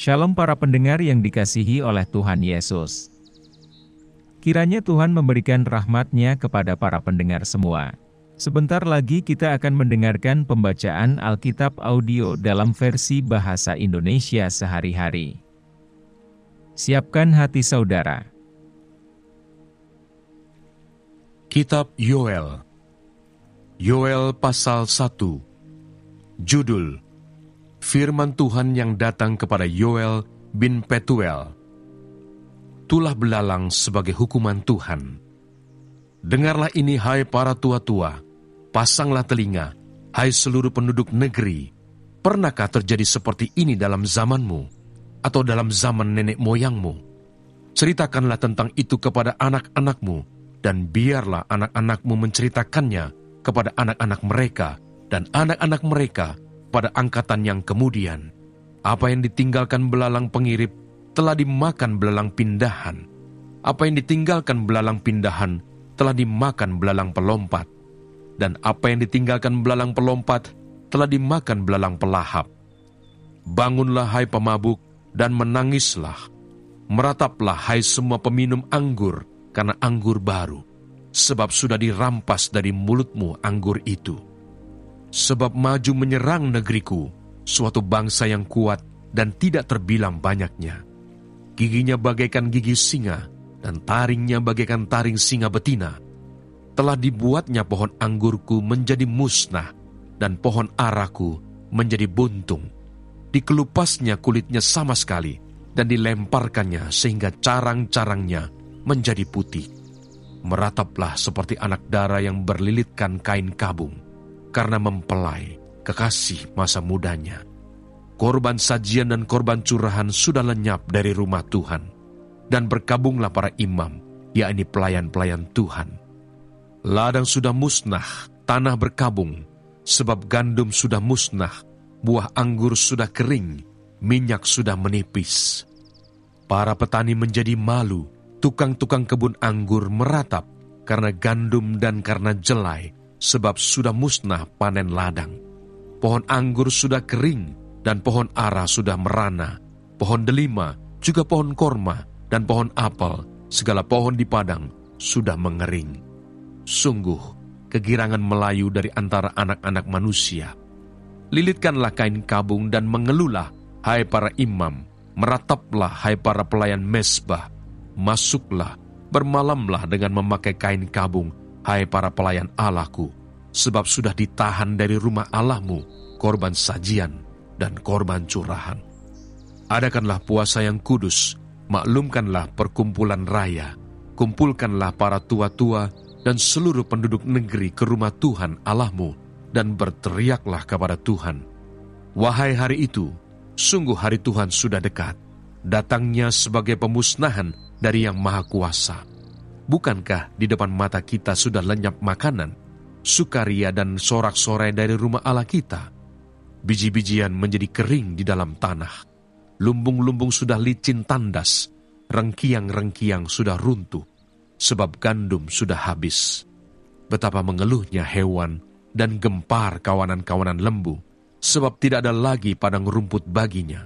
Shalom para pendengar yang dikasihi oleh Tuhan Yesus. Kiranya Tuhan memberikan rahmat-Nya kepada para pendengar semua. Sebentar lagi kita akan mendengarkan pembacaan Alkitab audio dalam versi bahasa Indonesia sehari-hari. Siapkan hati saudara. Kitab Yoel. Yoel pasal 1. Judul: Firman Tuhan yang datang kepada Yoel bin Petuel. Tulah belalang sebagai hukuman Tuhan. Dengarlah ini, hai para tua-tua, pasanglah telinga, hai seluruh penduduk negeri. Pernahkah terjadi seperti ini dalam zamanmu, atau dalam zaman nenek moyangmu? Ceritakanlah tentang itu kepada anak-anakmu, dan biarlah anak-anakmu menceritakannya kepada anak-anak mereka, dan anak-anak mereka pada angkatan yang kemudian. Apa yang ditinggalkan belalang pengirip telah dimakan belalang pindahan. Apa yang ditinggalkan belalang pindahan telah dimakan belalang pelompat. Dan apa yang ditinggalkan belalang pelompat telah dimakan belalang pelahap. Bangunlah hai pemabuk dan menangislah. Merataplah hai semua peminum anggur karena anggur baru, sebab sudah dirampas dari mulutmu anggur itu. Sebab maju menyerang negeriku, suatu bangsa yang kuat dan tidak terbilang banyaknya. Giginya bagaikan gigi singa, dan taringnya bagaikan taring singa betina. Telah dibuatnya pohon anggurku menjadi musnah, dan pohon araku menjadi buntung. Dikelupasnya kulitnya sama sekali, dan dilemparkannya sehingga carang-carangnya menjadi putih. Merataplah seperti anak dara yang berlilitkan kain kabung, karena mempelai kekasih masa mudanya. Korban sajian dan korban curahan sudah lenyap dari rumah Tuhan, dan berkabunglah para imam, yakni pelayan-pelayan Tuhan. Ladang sudah musnah, tanah berkabung, sebab gandum sudah musnah, buah anggur sudah kering, minyak sudah menipis. Para petani menjadi malu, tukang-tukang kebun anggur meratap karena gandum dan karena jelai, sebab sudah musnah panen ladang. Pohon anggur sudah kering, dan pohon ara sudah merana. Pohon delima, juga pohon korma, dan pohon apel, segala pohon di padang, sudah mengering. Sungguh, kegirangan melayu dari antara anak-anak manusia. Lilitkanlah kain kabung dan mengeluhlah, hai para imam. Merataplah, hai para pelayan mezbah. Masuklah, bermalamlah dengan memakai kain kabung, hai para pelayan Allahku, sebab sudah ditahan dari rumah Allahmu korban sajian dan korban curahan. Adakanlah puasa yang kudus, maklumkanlah perkumpulan raya, kumpulkanlah para tua-tua dan seluruh penduduk negeri ke rumah Tuhan Allahmu, dan berteriaklah kepada Tuhan. Wahai hari itu, sungguh hari Tuhan sudah dekat, datangnya sebagai pemusnahan dari Yang Maha Kuasa. Bukankah di depan mata kita sudah lenyap makanan, sukaria dan sorak-sorai dari rumah Allah kita? Biji-bijian menjadi kering di dalam tanah. Lumbung-lumbung sudah licin tandas, rengkiang-rengkiang sudah runtuh, sebab gandum sudah habis. Betapa mengeluhnya hewan dan gempar kawanan-kawanan lembu, sebab tidak ada lagi padang rumput baginya.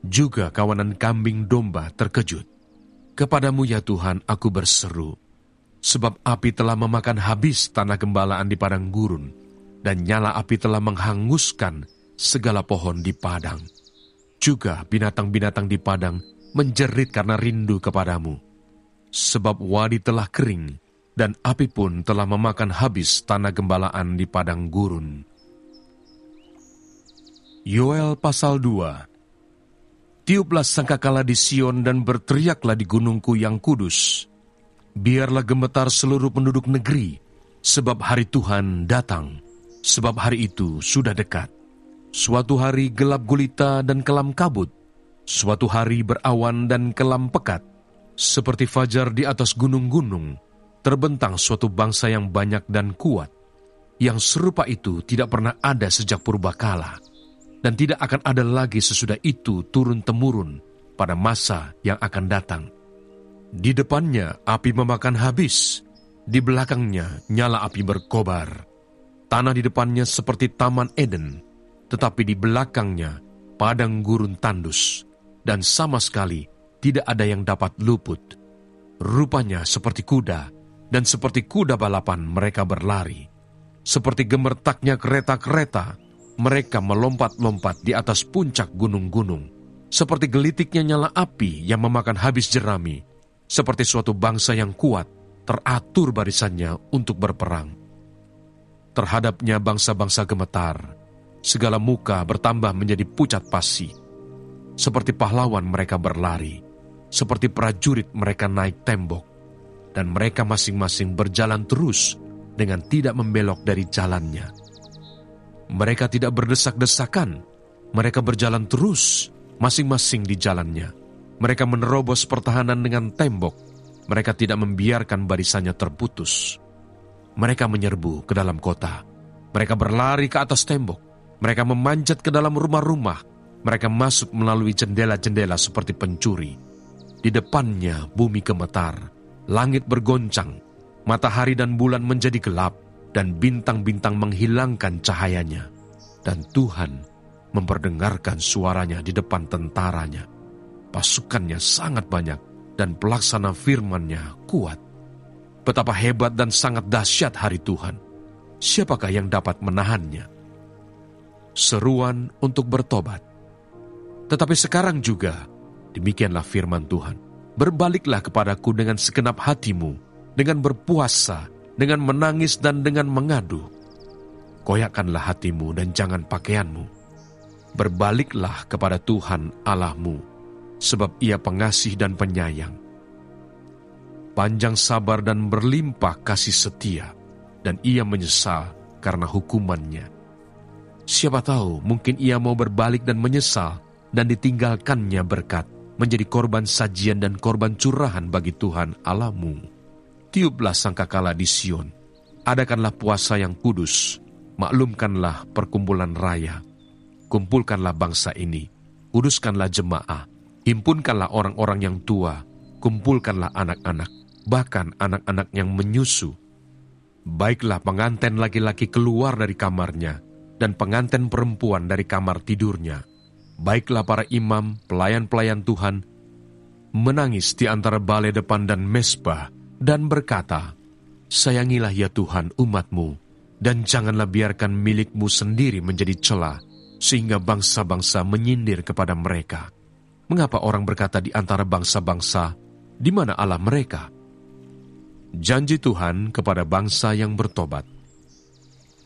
Juga kawanan kambing domba terkejut. Kepadamu ya Tuhan aku berseru, sebab api telah memakan habis tanah gembalaan di padang gurun, dan nyala api telah menghanguskan segala pohon di padang. Juga binatang-binatang di padang menjerit karena rindu kepadamu. Sebab wadi telah kering, dan api pun telah memakan habis tanah gembalaan di padang gurun. Yoel pasal 2. Tiuplah sangkakala di Sion dan berteriaklah di gunungku yang kudus. Biarlah gemetar seluruh penduduk negeri, sebab hari Tuhan datang, sebab hari itu sudah dekat. Suatu hari gelap gulita dan kelam kabut, suatu hari berawan dan kelam pekat. Seperti fajar di atas gunung-gunung, terbentang suatu bangsa yang banyak dan kuat. Yang serupa itu tidak pernah ada sejak purbakala, dan tidak akan ada lagi sesudah itu turun-temurun pada masa yang akan datang. Di depannya api memakan habis, di belakangnya nyala api berkobar. Tanah di depannya seperti taman Eden, tetapi di belakangnya padang gurun tandus. dan sama sekali tidak ada yang dapat luput. Rupanya seperti kuda, dan seperti kuda balapan mereka berlari. Seperti gemertaknya kereta-kereta, mereka melompat-lompat di atas puncak gunung-gunung. Seperti gelitiknya nyala api yang memakan habis jerami. Seperti suatu bangsa yang kuat, teratur barisannya untuk berperang. Terhadapnya bangsa-bangsa gemetar, segala muka bertambah menjadi pucat pasi. Seperti pahlawan mereka berlari, seperti prajurit mereka naik tembok, dan mereka masing-masing berjalan terus dengan tidak membelok dari jalannya. Mereka tidak berdesak-desakan, mereka berjalan terus, masing-masing di jalannya. Mereka menerobos pertahanan dengan tembok, mereka tidak membiarkan barisannya terputus. Mereka menyerbu ke dalam kota, mereka berlari ke atas tembok, mereka memanjat ke dalam rumah-rumah, mereka masuk melalui jendela-jendela seperti pencuri. Di depannya bumi gemetar, langit bergoncang, matahari dan bulan menjadi gelap, dan bintang-bintang menghilangkan cahayanya. Dan Tuhan memperdengarkan suaranya di depan tentaranya. Pasukannya sangat banyak, dan pelaksana firman-Nya kuat. Betapa hebat dan sangat dahsyat hari Tuhan. Siapakah yang dapat menahannya? Seruan untuk bertobat. Tetapi sekarang juga, demikianlah firman Tuhan, berbaliklah kepadaku dengan segenap hatimu, dengan berpuasa, dengan menangis dan dengan mengadu. Koyakkanlah hatimu dan jangan pakaianmu. Berbaliklah kepada Tuhan Allahmu, sebab Ia pengasih dan penyayang. Panjang sabar dan berlimpah kasih setia, dan Ia menyesal karena hukumannya. Siapa tahu mungkin Ia mau berbalik dan menyesal, dan ditinggalkannya berkat, menjadi korban sajian dan korban curahan bagi Tuhan Allahmu. Tiuplah sangkakala di Sion, adakanlah puasa yang kudus, maklumkanlah perkumpulan raya. Kumpulkanlah bangsa ini, kuduskanlah jemaah, himpunkanlah orang-orang yang tua, kumpulkanlah anak-anak, bahkan anak-anak yang menyusu. Baiklah pengantin laki-laki keluar dari kamarnya, dan pengantin perempuan dari kamar tidurnya. Baiklah para imam, pelayan-pelayan Tuhan, menangis di antara balai depan dan mezbah, dan berkata, sayangilah ya Tuhan umat-Mu, dan janganlah biarkan milik-Mu sendiri menjadi celah, sehingga bangsa-bangsa menyindir kepada mereka. Mengapa orang berkata di antara bangsa-bangsa, di mana Allah mereka? Janji Tuhan kepada bangsa yang bertobat.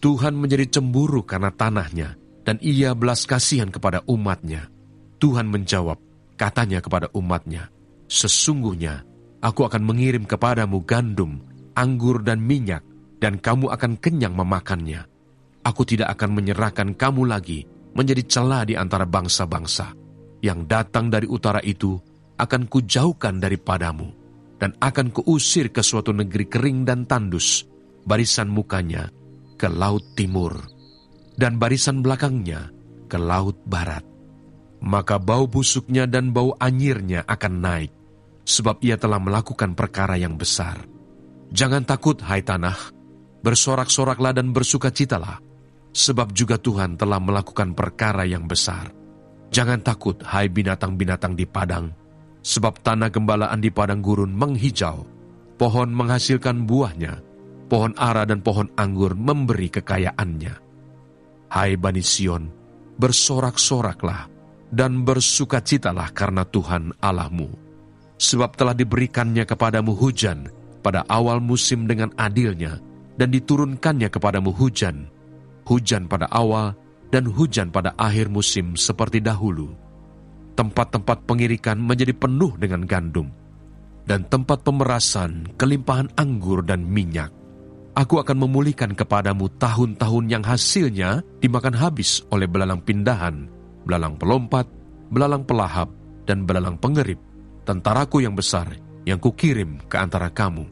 Tuhan menjadi cemburu karena tanahnya, dan Ia belas kasihan kepada umat-Nya. Tuhan menjawab, katanya kepada umat-Nya, sesungguhnya aku akan mengirim kepadamu gandum, anggur dan minyak, dan kamu akan kenyang memakannya. Aku tidak akan menyerahkan kamu lagi menjadi celah di antara bangsa-bangsa. Yang datang dari utara itu akan kujauhkan daripadamu, dan akan kuusir ke suatu negeri kering dan tandus, barisan mukanya ke laut timur, dan barisan belakangnya ke laut barat. Maka bau busuknya dan bau anyirnya akan naik, sebab ia telah melakukan perkara yang besar. Jangan takut, hai tanah, bersorak-soraklah dan bersukacitalah, sebab juga Tuhan telah melakukan perkara yang besar. Jangan takut, hai binatang-binatang di padang, sebab tanah gembalaan di padang gurun menghijau, pohon menghasilkan buahnya, pohon ara dan pohon anggur memberi kekayaannya. Hai Bani Sion, bersorak-soraklah dan bersukacitalah karena Tuhan Allahmu. Sebab telah diberikannya kepadamu hujan pada awal musim dengan adilnya, dan diturunkannya kepadamu hujan, hujan pada awal dan hujan pada akhir musim seperti dahulu. Tempat-tempat pengirikan menjadi penuh dengan gandum, dan tempat pemerasan kelimpahan anggur dan minyak. Aku akan memulihkan kepadamu tahun-tahun yang hasilnya dimakan habis oleh belalang pindahan, belalang pelompat, belalang pelahap, dan belalang pengerip, tentaraku yang besar yang kukirim ke antara kamu.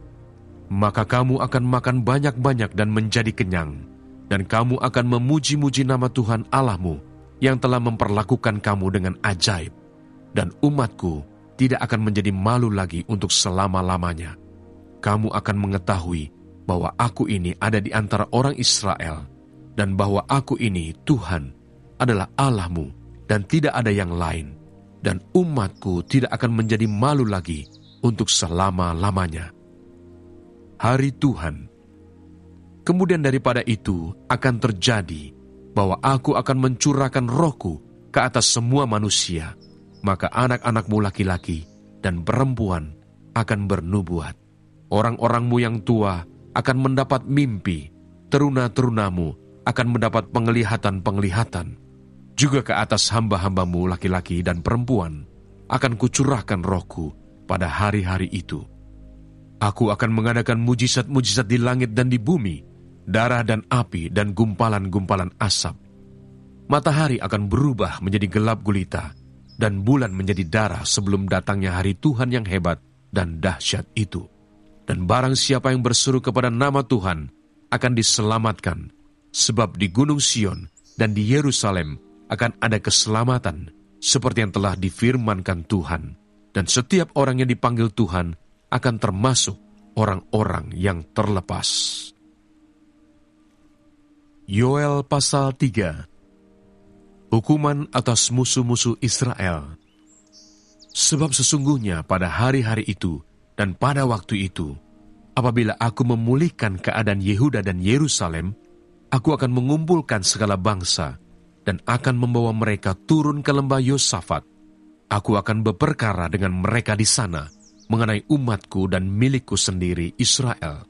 Maka kamu akan makan banyak-banyak dan menjadi kenyang, dan kamu akan memuji-muji nama Tuhan Allahmu yang telah memperlakukan kamu dengan ajaib, dan umatku tidak akan menjadi malu lagi untuk selama-lamanya. Kamu akan mengetahui bahwa aku ini ada di antara orang Israel, dan bahwa aku ini Tuhan adalah Allahmu, dan tidak ada yang lain. dan umatku tidak akan menjadi malu lagi untuk selama-lamanya. Hari Tuhan. Kemudian daripada itu akan terjadi bahwa aku akan mencurahkan rohku ke atas semua manusia, maka anak-anakmu laki-laki dan perempuan akan bernubuat. Orang-orangmu yang tua akan mendapat mimpi, teruna-terunamu akan mendapat penglihatan-penglihatan. Juga ke atas hamba-hambamu laki-laki dan perempuan akan kucurahkan rohku pada hari-hari itu. Aku akan mengadakan mujizat-mujizat di langit dan di bumi, darah dan api dan gumpalan-gumpalan asap. Matahari akan berubah menjadi gelap gulita, dan bulan menjadi darah sebelum datangnya hari Tuhan yang hebat dan dahsyat itu. Dan barang siapa yang berseru kepada nama Tuhan akan diselamatkan, sebab di Gunung Sion dan di Yerusalem akan ada keselamatan, seperti yang telah difirmankan Tuhan. Dan setiap orang yang dipanggil Tuhan akan termasuk orang-orang yang terlepas. Yoel pasal 3. Hukuman atas musuh-musuh Israel. Sebab sesungguhnya pada hari-hari itu dan pada waktu itu, apabila aku memulihkan keadaan Yehuda dan Yerusalem, aku akan mengumpulkan segala bangsa dan akan membawa mereka turun ke lembah Yosafat. Aku akan berperkara dengan mereka di sana mengenai umatku dan milikku sendiri Israel,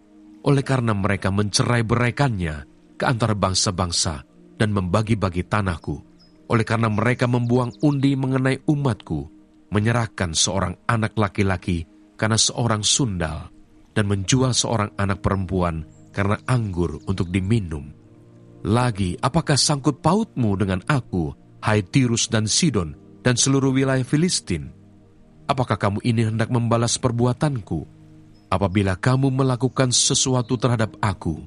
oleh karena mereka mencerai-beraikannya ke antara bangsa-bangsa dan membagi-bagi tanahku, oleh karena mereka membuang undi mengenai umatku, menyerahkan seorang anak laki-laki karena seorang sundal, dan menjual seorang anak perempuan karena anggur untuk diminum. Lagi, apakah sangkut pautmu dengan aku, hai Tirus dan Sidon, dan seluruh wilayah Filistin? Apakah kamu ini hendak membalas perbuatanku? Apabila kamu melakukan sesuatu terhadap aku,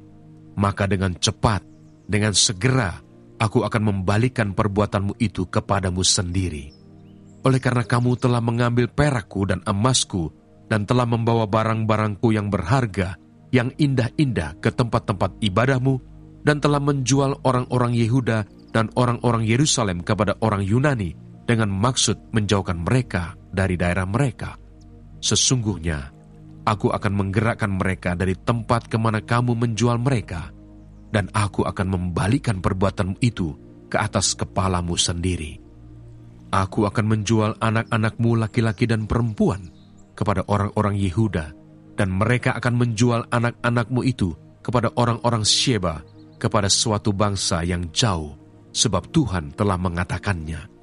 maka dengan cepat, dengan segera, aku akan membalikan perbuatanmu itu kepadamu sendiri. Oleh karena kamu telah mengambil perakku dan emasku, dan telah membawa barang-barangku yang berharga, yang indah-indah ke tempat-tempat ibadahmu, dan telah menjual orang-orang Yehuda dan orang-orang Yerusalem kepada orang Yunani, dengan maksud menjauhkan mereka dari daerah mereka. Sesungguhnya, aku akan menggerakkan mereka dari tempat kemana kamu menjual mereka, dan aku akan membalikan perbuatanmu itu ke atas kepalamu sendiri. Aku akan menjual anak-anakmu laki-laki dan perempuan kepada orang-orang Yehuda, dan mereka akan menjual anak-anakmu itu kepada orang-orang Sheba, kepada suatu bangsa yang jauh, sebab Tuhan telah mengatakannya.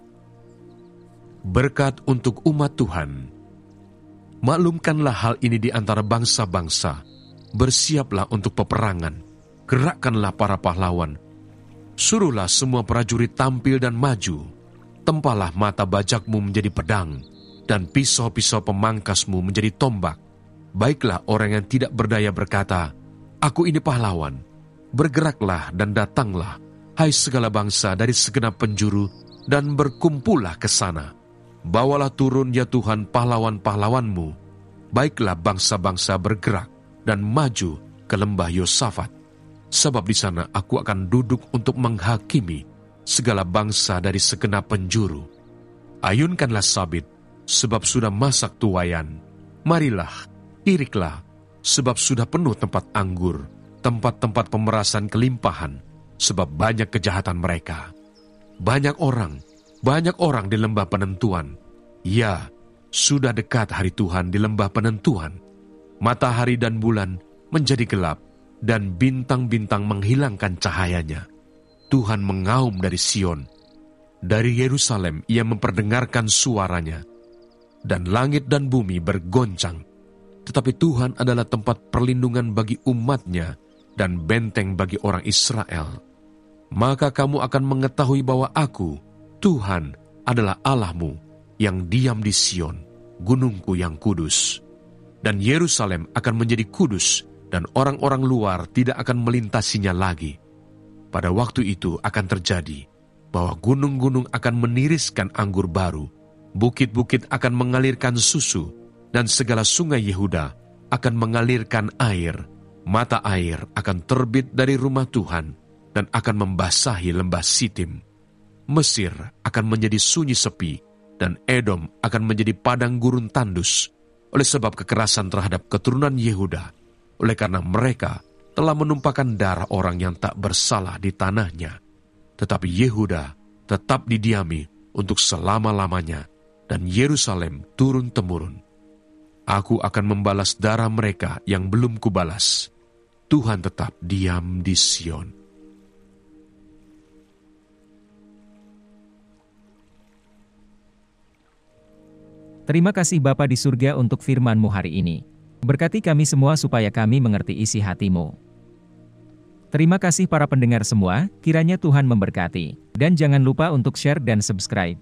Berkat untuk umat Tuhan. Maklumkanlah hal ini di antara bangsa-bangsa, bersiaplah untuk peperangan, gerakkanlah para pahlawan, suruhlah semua prajurit tampil dan maju, tempalah mata bajakmu menjadi pedang, dan pisau-pisau pemangkasmu menjadi tombak. Baiklah orang yang tidak berdaya berkata, aku ini pahlawan. Bergeraklah dan datanglah, hai segala bangsa dari segenap penjuru, dan berkumpullah ke sana. Bawalah turun ya Tuhan pahlawan-pahlawanmu. Baiklah bangsa-bangsa bergerak dan maju ke lembah Yosafat. Sebab di sana aku akan duduk untuk menghakimi segala bangsa dari segenap penjuru. Ayunkanlah sabit, sebab sudah masak tuayan. Marilah, iriklah, sebab sudah penuh tempat anggur, tempat-tempat pemerasan kelimpahan, sebab banyak kejahatan mereka. Banyak orang di lembah penentuan. Ya, sudah dekat hari Tuhan di lembah penentuan. Matahari dan bulan menjadi gelap, dan bintang-bintang menghilangkan cahayanya. Tuhan mengaum dari Sion. Dari Yerusalem ia memperdengarkan suaranya, dan langit dan bumi bergoncang. Tetapi Tuhan adalah tempat perlindungan bagi umatnya dan benteng bagi orang Israel. Maka kamu akan mengetahui bahwa aku, Tuhan, adalah Allahmu yang diam di Sion, gunungku yang kudus. Dan Yerusalem akan menjadi kudus, dan orang-orang luar tidak akan melintasinya lagi. Pada waktu itu akan terjadi bahwa gunung-gunung akan meniriskan anggur baru, bukit-bukit akan mengalirkan susu, dan segala sungai Yehuda akan mengalirkan air. Mata air akan terbit dari rumah Tuhan dan akan membasahi lembah Sitim. Mesir akan menjadi sunyi sepi, dan Edom akan menjadi padang gurun tandus oleh sebab kekerasan terhadap keturunan Yehuda, oleh karena mereka telah menumpahkan darah orang yang tak bersalah di tanahnya. Tetapi Yehuda tetap didiami untuk selama-lamanya, dan Yerusalem turun-temurun. Aku akan membalas darah mereka yang belum kubalas. Tuhan tetap diam di Sion. Terima kasih Bapa di surga untuk firman-Mu hari ini. Berkati kami semua supaya kami mengerti isi hati-Mu. Terima kasih para pendengar semua, kiranya Tuhan memberkati. Dan jangan lupa untuk share dan subscribe.